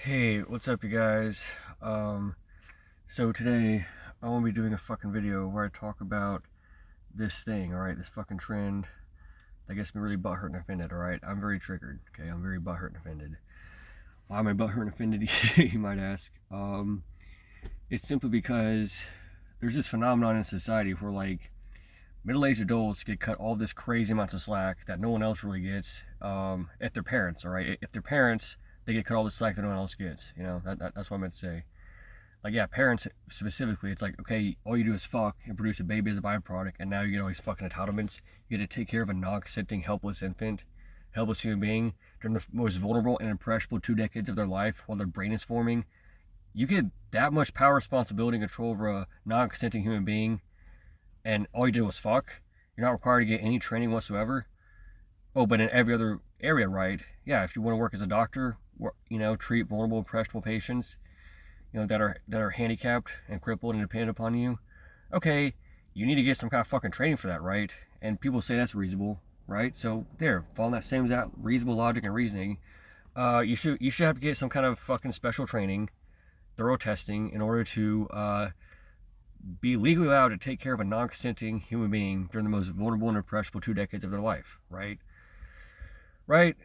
Hey, what's up, you guys? So today I want to be doing a fucking video where I talk about this thing, alright? This fucking trend that gets me really butthurt and offended, alright? I'm very triggered, okay? I'm very butthurt and offended. Why am I butthurt and offended, you might ask? It's simply because there's this phenomenon in society where, like, middle-aged adults get cut all this crazy amounts of slack that no one else really gets, if they're parents, alright? If they're parents, they get cut all the slack that no one else gets. You know, that's what I meant to say. Like, yeah, parents specifically, it's like, okay, all you do is fuck and produce a baby as a byproduct, and now you get all these fucking entitlements. You get to take care of a non-consenting, helpless infant, helpless human being during the most vulnerable and impressionable 2 decades of their life while their brain is forming. You get that much power, responsibility, and control over a non-consenting human being, and all you did was fuck. You're not required to get any training whatsoever. Oh, but in every other area, right? Yeah, if you want to work as a doctor, you know, treat vulnerable, impressionable patients, you know, that are handicapped and crippled and dependent upon you. Okay, you need to get some kind of fucking training for that, right? And people say that's reasonable, right? So there, following that same reasonable logic and reasoning, you should have to get some kind of fucking special training, thorough testing, in order to be legally allowed to take care of a non-consenting human being during the most vulnerable and impressionable 2 decades of their life, right? Right?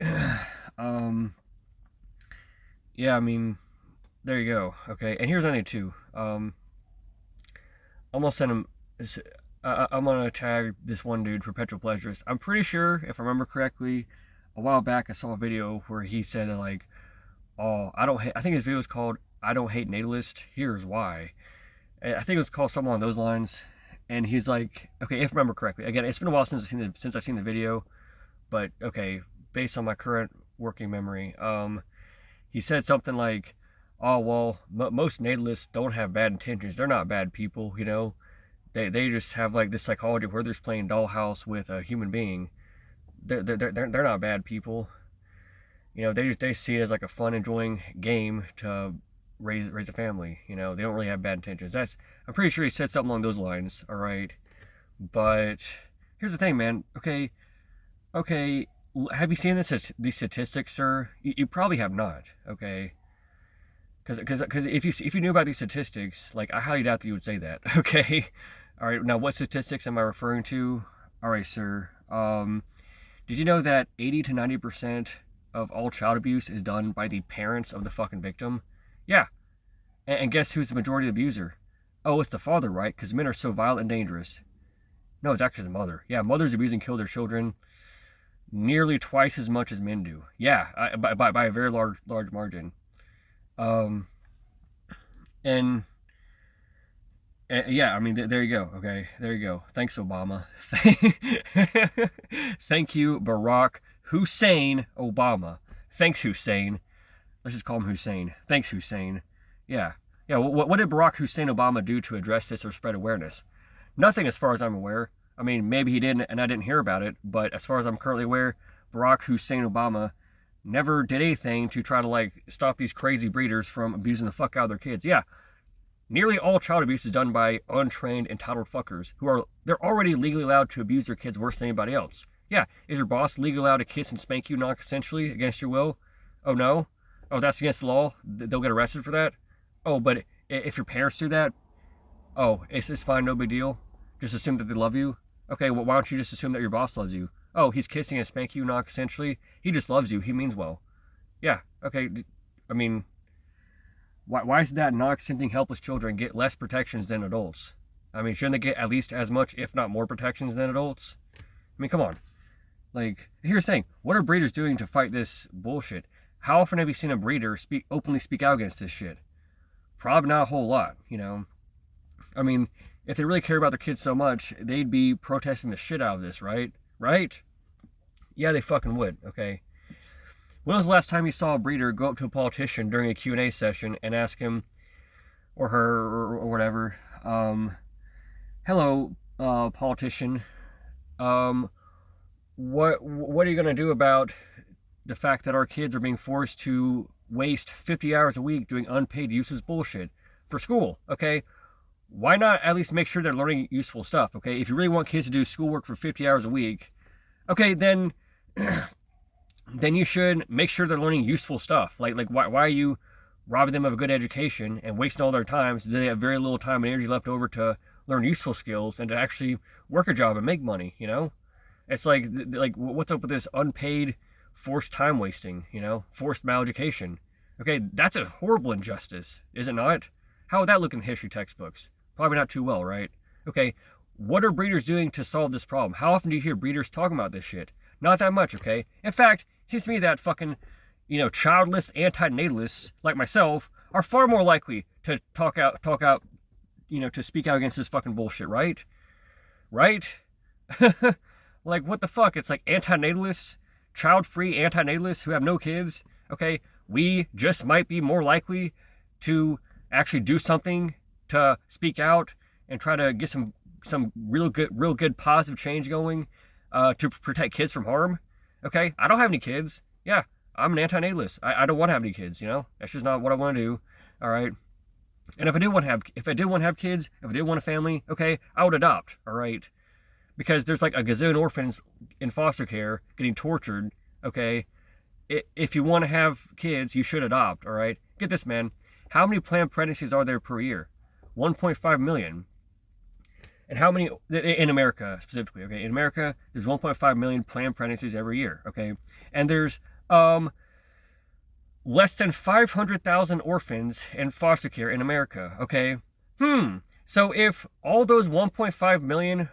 Yeah, I mean, there you go. Okay, and here's another thing too. I'm gonna send him. I'm gonna tag this one dude, Perpetual Pleasurist. I'm pretty sure, if I remember correctly, a while back I saw a video where he said that, like, oh, I don't hate. I think his video was called "I Don't Hate Natalist. Here's Why." And I think it was called something along those lines. And he's like, okay, if I remember correctly. Again, it's been a while since I've seen the video, but okay, based on my current working memory, he said something like, oh, well, most natalists don't have bad intentions. They're not bad people, you know. They just have, like, this psychology where they're just playing dollhouse with a human being. They're not bad people. You know, they see it as like a fun, enjoying game to raise a family. You know, they don't really have bad intentions. I'm pretty sure he said something along those lines. All right, but here's the thing, man. Okay, have you seen these statistics, sir? You probably have not. Okay. Because if you knew about these statistics, like, I highly doubt that you would say that. Okay, all right. Now, what statistics am I referring to? All right, sir. Did you know that 80 to 90% of all child abuse is done by the parents of the fucking victim? Yeah. And guess who's the majority abuser? Oh, it's the father, right? Because men are so violent and dangerous. No, it's actually the mother. Yeah, mothers abuse and kill their children nearly twice as much as men do. Yeah, by a very large margin. And yeah, I mean, there you go. Okay, there you go. Thanks, Obama. Thank you, Barack Hussein Obama. Thanks, Hussein. Let's just call him Hussein. Thanks, Hussein. Yeah. What did Barack Hussein Obama do to address this or spread awareness? Nothing, as far as I'm aware. I mean, maybe he didn't, and I didn't hear about it. But as far as I'm currently aware, Barack Hussein Obama never did anything to try to, like, stop these crazy breeders from abusing the fuck out of their kids. Yeah, nearly all child abuse is done by untrained, entitled fuckers they're already legally allowed to abuse their kids worse than anybody else. Yeah, is your boss legally allowed to kiss and spank you non-consensually against your will? Oh, no? Oh, that's against the law? They'll get arrested for that? Oh, but if your parents do that, oh, it's fine, no big deal. Just assume that they love you. Okay, well, why don't you just assume that your boss loves you? Oh, he's kissing and spanking you non-consensually. He just loves you. He means well. Yeah, okay. I mean, why is that non-consenting helpless children get less protections than adults? I mean, shouldn't they get at least as much, if not more, protections than adults? I mean, come on. Like, here's the thing. What are breeders doing to fight this bullshit? How often have you seen a breeder openly speak out against this shit? Probably not a whole lot, you know. I mean, if they really care about their kids so much, they'd be protesting the shit out of this, right? Right? Yeah, they fucking would, okay? When was the last time you saw a breeder go up to a politician during a Q&A session and ask him, or her, or whatever, hello, politician, what are you going to do about the fact that our kids are being forced to waste 50 hours a week doing unpaid useless bullshit for school, okay? Why not at least make sure they're learning useful stuff, okay? If you really want kids to do schoolwork for 50 hours a week, okay, then you should make sure they're learning useful stuff. Like why are you robbing them of a good education and wasting all their time, so they have very little time and energy left over to learn useful skills and to actually work a job and make money, you know? It's like what's up with this unpaid, forced time wasting, you know? Forced maleducation. Okay, that's a horrible injustice, is it not? How would that look in the history textbooks? Probably not too well, right? Okay, what are breeders doing to solve this problem? How often do you hear breeders talking about this shit? Not that much, okay? In fact, it seems to me that fucking, you know, childless anti-natalists like myself are far more likely to talk out, you know, to speak out against this fucking bullshit, right? Right? Like, what the fuck? It's like anti-natalists, child-free anti-natalists who have no kids, okay? We just might be more likely to actually do something to speak out and try to get some real good positive change going to protect kids from harm. Okay, I don't have any kids. Yeah, I'm an anti-natalist. I don't want to have any kids. You know, that's just not what I want to do. All right. And if I did want to have kids, if I did want a family, okay, I would adopt. All right, because there's like a gazillion orphans in foster care getting tortured. Okay, if you want to have kids, you should adopt. All right, get this, man. How many planned pregnancies are there per year? 1.5 million. And how many in America specifically? Okay, in America, there's 1.5 million planned pregnancies every year. Okay, and there's less than 500,000 orphans in foster care in America. Okay, so if all those 1.5 million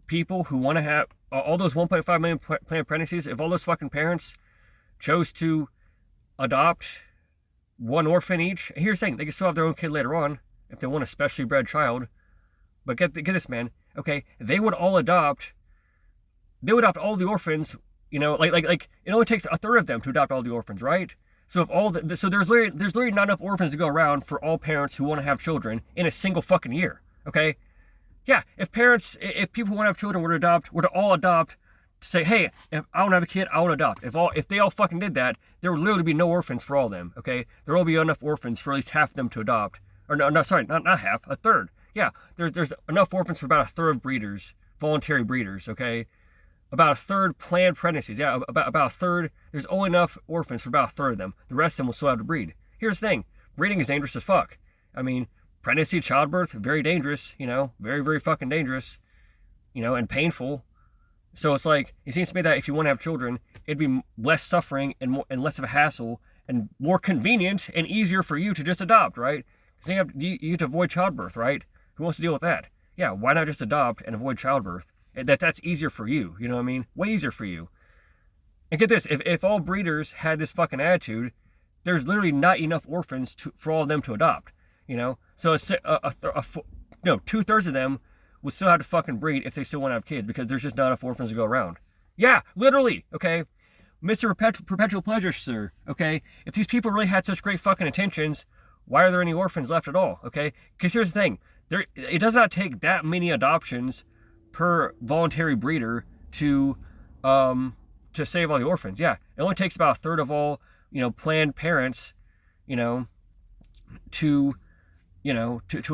people who want to have all those 1.5 million planned pregnancies, if all those fucking parents chose to adopt one orphan each, here's the thing: they can still have their own kid later on if they want a specially bred child. But get this, man. Okay, they would adopt all the orphans. You know, like it only takes a third of them to adopt all the orphans, right? So if so there's literally not enough orphans to go around for all parents who want to have children in a single fucking year. Okay, yeah. If people who want to have children were to all adopt, to say, hey, if I want to have a kid, I want to adopt. If they all fucking did that, there would literally be no orphans for all of them. Okay, there will be enough orphans for at least half of them to adopt. Or no, sorry, not half, a third. Yeah, there's enough orphans for about a third of breeders, voluntary breeders, okay? About a third planned pregnancies. Yeah, about a third. There's only enough orphans for about a third of them. The rest of them will still have to breed. Here's the thing. Breeding is dangerous as fuck. I mean, pregnancy, childbirth, very dangerous, you know? Very, very fucking dangerous, you know, and painful. So it's like, it seems to me that if you want to have children, it'd be less suffering and less of a hassle and more convenient and easier for you to just adopt, right? Because you have to avoid childbirth, right? Who wants to deal with that? Yeah, why not just adopt and avoid childbirth? That's easier for you, you know what I mean? Way easier for you. And get this, if all breeders had this fucking attitude, there's literally not enough orphans for all of them to adopt, you know? So 2/3 of them would still have to fucking breed if they still want to have kids because there's just not enough orphans to go around. Yeah, literally, okay? Mr. Perpetual Pleasure, sir, okay? If these people really had such great fucking intentions, why are there any orphans left at all, okay? Because here's the thing. It does not take that many adoptions per voluntary breeder to save all the orphans. Yeah, it only takes about a third of all, you know, planned parents, you know, to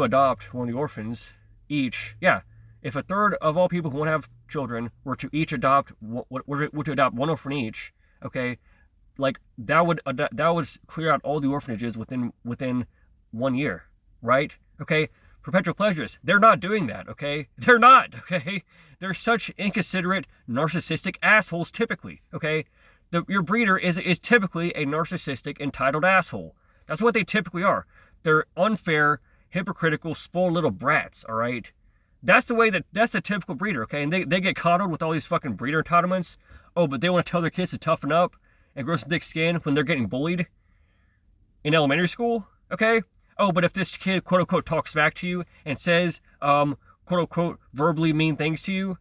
adopt one of the orphans each. Yeah, if a third of all people who want to have children were to adopt one orphan each, okay, like that would clear out all the orphanages within 1 year, right? Okay. Perpetual pleasures, they're not doing that, okay? They're not, okay? They're such inconsiderate, narcissistic assholes typically, okay? Your breeder is typically a narcissistic, entitled asshole. That's what they typically are. They're unfair, hypocritical, spoiled little brats, all right? That's the typical breeder, okay? And they get coddled with all these fucking breeder entitlements. Oh, but they want to tell their kids to toughen up and grow some thick skin when they're getting bullied in elementary school, okay? Oh, but if this kid, quote unquote, talks back to you and says, quote unquote, verbally mean things to you,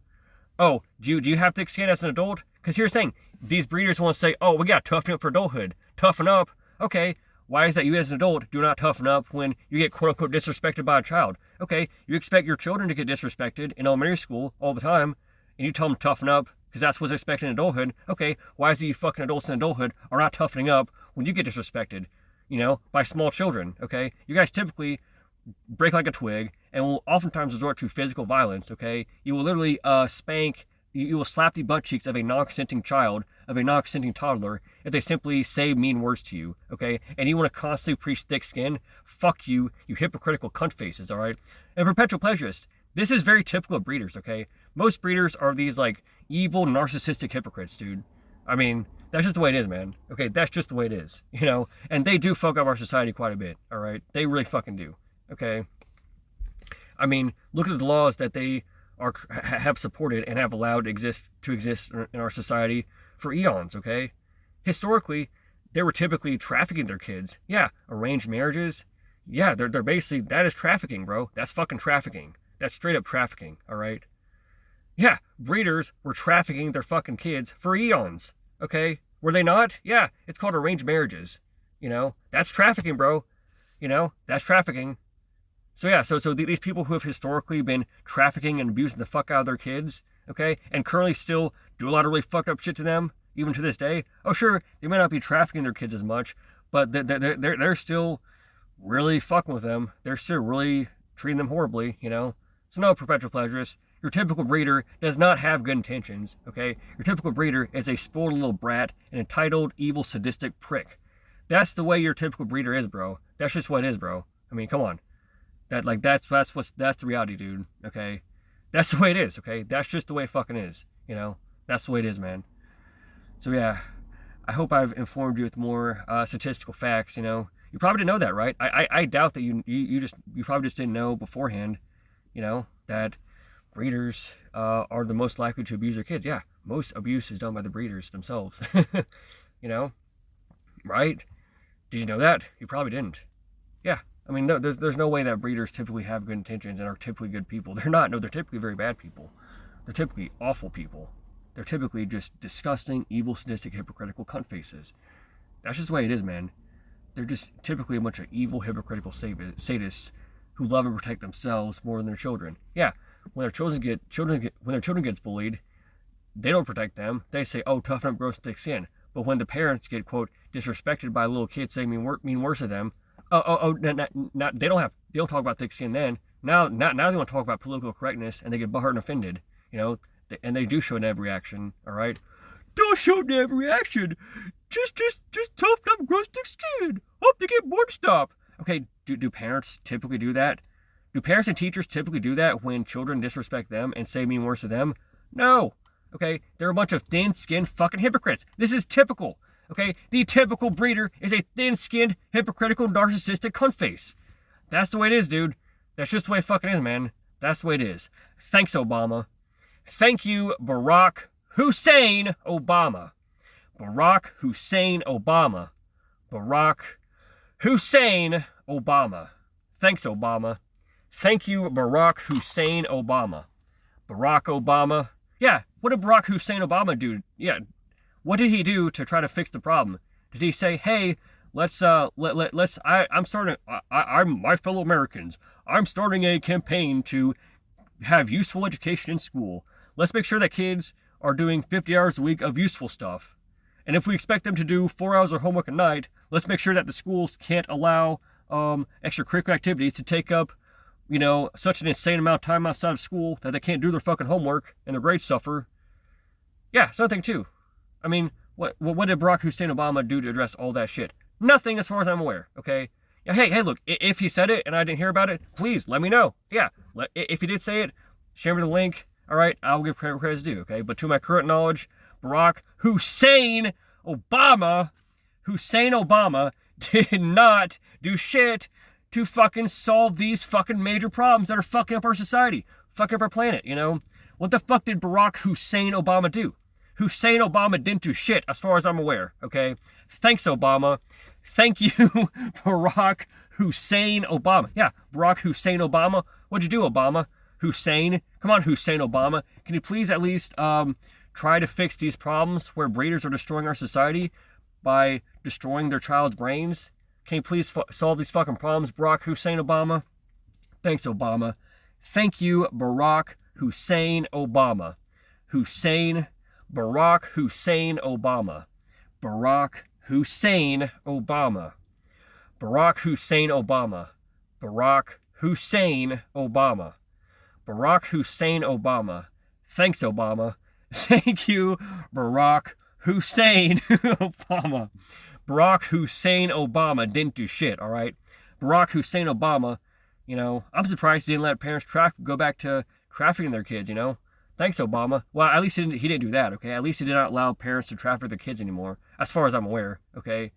oh, do you have thick skin as an adult? Because here's the thing, these breeders want to say, oh, we got to toughen up for adulthood. Toughen up. Okay, why is that you as an adult do not toughen up when you get, quote unquote, disrespected by a child? Okay, you expect your children to get disrespected in elementary school all the time, and you tell them to toughen up because that's what's expected in adulthood. Okay, why is it you fucking adults in adulthood are not toughening up when you get disrespected? You know, by small children, okay? You guys typically break like a twig and will oftentimes resort to physical violence, okay? You will literally spank, you will slap the butt cheeks of a non-consenting child of a non-consenting toddler if they simply say mean words to you, okay? And you want to constantly preach thick skin? Fuck you, you hypocritical cunt faces, all right? And perpetual pleasurists, this is very typical of breeders, okay? Most breeders are these, like, evil, narcissistic hypocrites, dude. I mean, that's just the way it is, man. Okay, that's just the way it is, you know? And they do fuck up our society quite a bit, all right? They really fucking do, okay? I mean, look at the laws that they have supported and have allowed to exist in our society for eons, okay? Historically, they were typically trafficking their kids. Yeah, arranged marriages. Yeah, they're basically, that is trafficking, bro. That's fucking trafficking. That's straight up trafficking, all right? Yeah, breeders were trafficking their fucking kids for eons, okay? Were they not? Yeah, it's called arranged marriages, you know? That's trafficking, bro. You know, that's trafficking. So yeah, so these people who have historically been trafficking and abusing the fuck out of their kids, okay, and currently still do a lot of really fucked up shit to them, even to this day. Oh sure, they might not be trafficking their kids as much, but they're still really fucking with them. They're still really treating them horribly, you know. So no, perpetual pleasurists, your typical breeder does not have good intentions, okay? Your typical breeder is a spoiled little brat, an entitled, evil, sadistic prick. That's the way your typical breeder is, bro. That's just what it is, bro. I mean, come on. That's the reality, dude, okay? That's the way it is, okay? That's just the way it fucking is, you know? That's the way it is, man. So yeah, I hope I've informed you with more statistical facts, you know? You probably didn't know that, right? I doubt that you probably just didn't know beforehand, you know, that breeders are the most likely to abuse their kids. Yeah, most abuse is done by the breeders themselves, you know? Right? Did you know that? You probably didn't. Yeah. I mean, no, there's no way that breeders typically have good intentions and are typically good people. They're not. No, they're typically very bad people. They're typically awful people. They're typically just disgusting, evil, sadistic, hypocritical cunt faces. That's just the way it is, man. They're just typically a bunch of evil, hypocritical sadists who love and protect themselves more than their children. Yeah, when their children gets bullied, they don't protect them. They say, "Oh, toughen up, grow some thick skin." But when the parents get, quote, disrespected by a little kid saying mean worse of them, they don't talk about thick skin then. Now they want to talk about political correctness, and they get butthurt and offended, you know, and they do show negative reaction, all right? Don't show negative reaction. Just toughen up, grow thick skin. Hope they get bored, stop. Okay, do parents typically do that? Do parents and teachers typically do that when children disrespect them and say mean worse to them? No. Okay, they're a bunch of thin-skinned fucking hypocrites. This is typical. Okay, the typical breeder is a thin-skinned, hypocritical, narcissistic cunt face. That's the way it is, dude. That's just the way it fucking is, man. That's the way it is. Thanks, Obama. Thank you, Barack Hussein Obama. Barack Hussein Obama. Barack Hussein Obama. Thanks, Obama. Thank you, Barack Hussein Obama. Barack Obama. Yeah, what did Barack Hussein Obama do? Yeah, what did he do to try to fix the problem? Did he say, "Hey, my fellow Americans, I'm starting a campaign to have useful education in school. Let's make sure that kids are doing 50 hours a week of useful stuff. And if we expect them to do 4 hours of homework a night, let's make sure that the schools can't allow extracurricular activities to take up, you know, such an insane amount of time outside of school that they can't do their fucking homework and their grades suffer." Yeah, something too. I mean, what did Barack Hussein Obama do to address all that shit? Nothing, as far as I'm aware, okay? Yeah, hey, look, if he said it and I didn't hear about it, please let me know. Yeah, if he did say it, share me the link. All right, I'll give credit where credit's due, okay? But to my current knowledge, Barack Hussein Obama did not do shit to fucking solve these fucking major problems that are fucking up our society, fucking up our planet, you know? What the fuck did Barack Hussein Obama do? Hussein Obama didn't do shit, as far as I'm aware, okay? Thanks, Obama. Thank you, Barack Hussein Obama. Yeah, Barack Hussein Obama. What'd you do, Obama? Hussein? Come on, Hussein Obama. Can you please at least try to fix these problems where breeders are destroying our society by destroying their child's brains? Can you please solve these fucking problems, Barack Hussein Obama? Thanks, Obama. Thank you, Barack Hussein Obama. Barack Hussein Obama. Barack Hussein Obama. Barack Hussein Obama. Barack Hussein Obama. Barack Hussein Obama. Thanks, Obama. Thank you, Barack Hussein Obama. Barack Hussein Obama didn't do shit, all right? Barack Hussein Obama, I'm surprised he didn't let parents go back to trafficking their kids, Thanks, Obama. Well, at least he didn't do that, okay? At least he did not allow parents to traffic their kids anymore, as far as I'm aware, okay?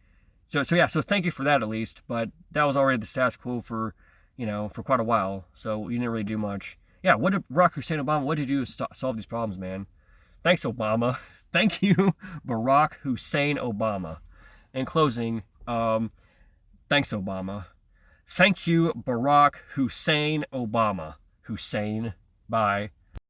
So thank you for that at least, but that was already the status quo for, for quite a while, so you didn't really do much. Yeah, what did Barack Hussein Obama, what did you do to solve these problems, man? Thanks, Obama. Thank you, Barack Hussein Obama. In closing, thanks, Obama. Thank you, Barack Hussein Obama. Hussein, bye.